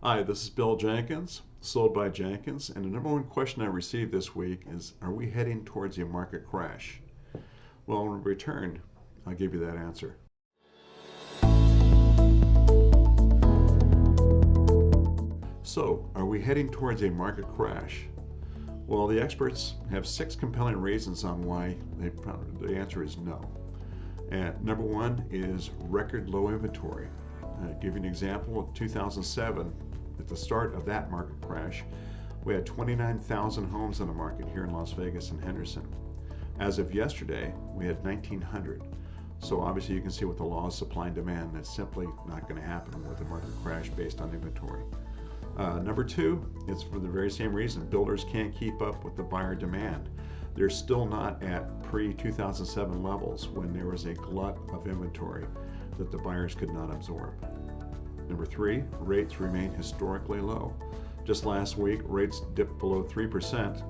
Hi, this is Bill Jenkins, sold by Jenkins, and the number one question I received this week is, are we heading towards a market crash? Well, in return, I'll give you that answer. So, are we heading towards a market crash? Well, the experts have 6 compelling reasons on why the answer is no. And number one is record low inventory. I'll give you an example. In 2007, at the start of that market crash, we had 29,000 homes on the market here in Las Vegas and Henderson. As of yesterday, we had 1,900. So obviously you can see with the law of supply and demand, that's simply not going to happen with a market crash based on inventory. Number two is for the very same reason. Builders can't keep up with the buyer demand. They're still not at pre-2007 levels when there was a glut of inventory that the buyers could not absorb. Number three, rates remain historically low. Just last week, rates dipped below 3%,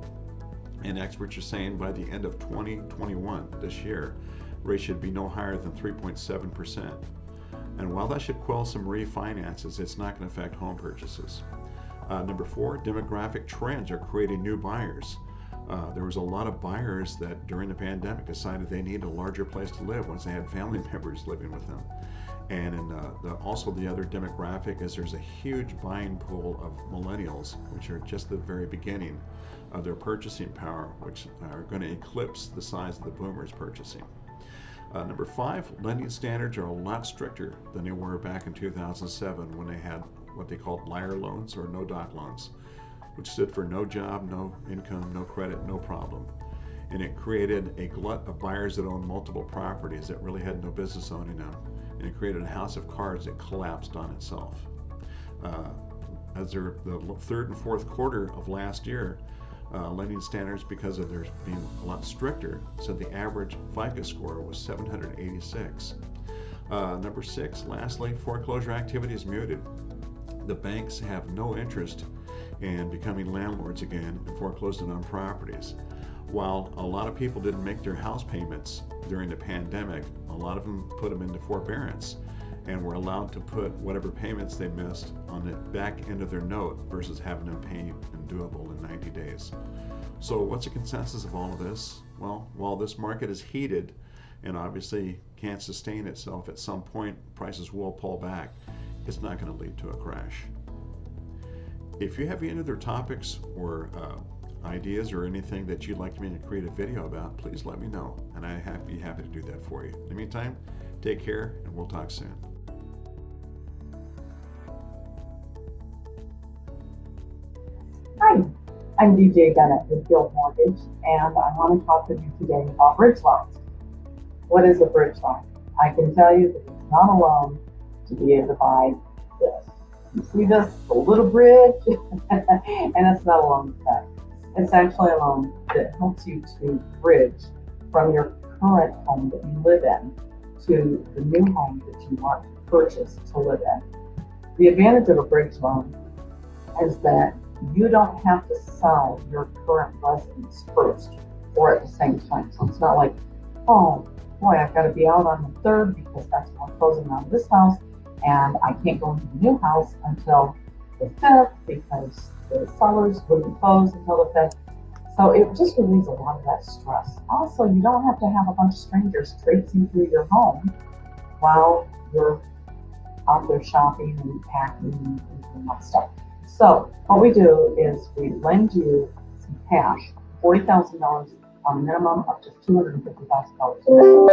and experts are saying by the end of 2021, this year, rates should be no higher than 3.7%. And while that should quell some refinances, it's not going to affect home purchases. Number four, demographic trends are creating new buyers. There was a lot of buyers that during the pandemic decided they needed a larger place to live once they had family members living with them. And also the other demographic is there's a huge buying pool of millennials, which are just the very beginning of their purchasing power, which are going to eclipse the size of the boomers purchasing. Number five, lending standards are a lot stricter than they were back in 2007 when they had what they called liar loans or no-doc loans, which stood for no job, no income, no credit, no problem. And it created a glut of buyers that owned multiple properties that really had no business owning them. And it created a house of cards that collapsed on itself. As the third and fourth quarter of last year, lending standards, because of theirs being a lot stricter, said the average FICO score was 786. Number six, lastly, foreclosure activity is muted. The banks have no interest in becoming landlords again and foreclosing on properties. While a lot of people didn't make their house payments during the pandemic, a lot of them put them into forbearance and were allowed to put whatever payments they missed on the back end of their note versus having them pay and doable in 90 days. So what's the consensus of all of this? Well, while this market is heated and obviously can't sustain itself, at some point prices will pull back. It's not going to lead to a crash. If you have any other topics or ideas or anything that you'd like me to create a video about, please let me know, and I'd be happy to do that for you. In the meantime, take care, and we'll talk soon. Hi, I'm DJ Bennett with Guild Mortgage, and I want to talk with you today about bridge loans. What is a bridge loan? I can tell you that it's not a loan to be able to buy this. You see this, the little bridge, and it's not a loan to that. It's actually a loan that helps you to bridge from your current home that you live in to the new home that you want to purchase to live in. The advantage of a bridge loan is that you don't have to sell your current residence first or at the same time. So it's not like, oh boy, I've got to be out on the 3rd because that's when I'm closing on this house, and I can't go into the new house until the 5th because the sellers wouldn't close until the 5th. So it just relieves a lot of that stress. Also, you don't have to have a bunch of strangers traipsing through your home while you're out there shopping and packing and doing that stuff. So what we do is we lend you some cash, $40,000 on a minimum, up to $250,000 a minimum.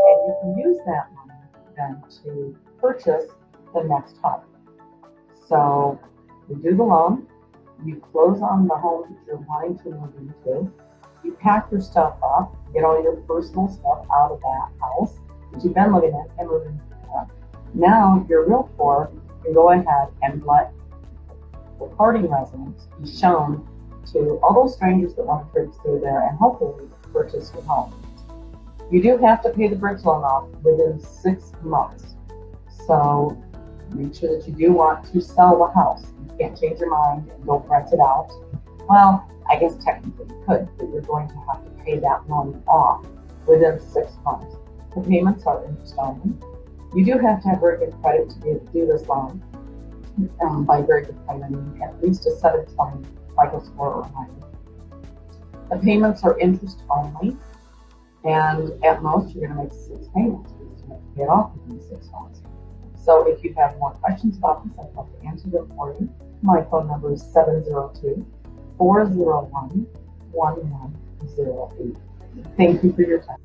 And you can use that money then to purchase the next home. So you do the loan, you close on the home that you're wanting to move into, you pack your stuff up, get all your personal stuff out of that house that you've been living in and move into that. Now your realtor can go ahead and let the parting residence be shown to all those strangers that want to traipse through there and hopefully purchase your home. You do have to pay the bridge loan off within 6 months. So make sure that you do want to sell the house. You can't change your mind and go rent it out. Well, I guess technically you could, but you're going to have to pay that loan off within 6 months. The payments are interest only. You do have to have very good credit to be able to do this loan. by very good credit, meaning at least a 720 FICO score or higher. The payments are interest only, and at most you're going to make 6 payments because you have to pay it off within 6 months. So if you have more questions about this, I'd love to answer them for you. My phone number is 702-401-1108. Thank you for your time.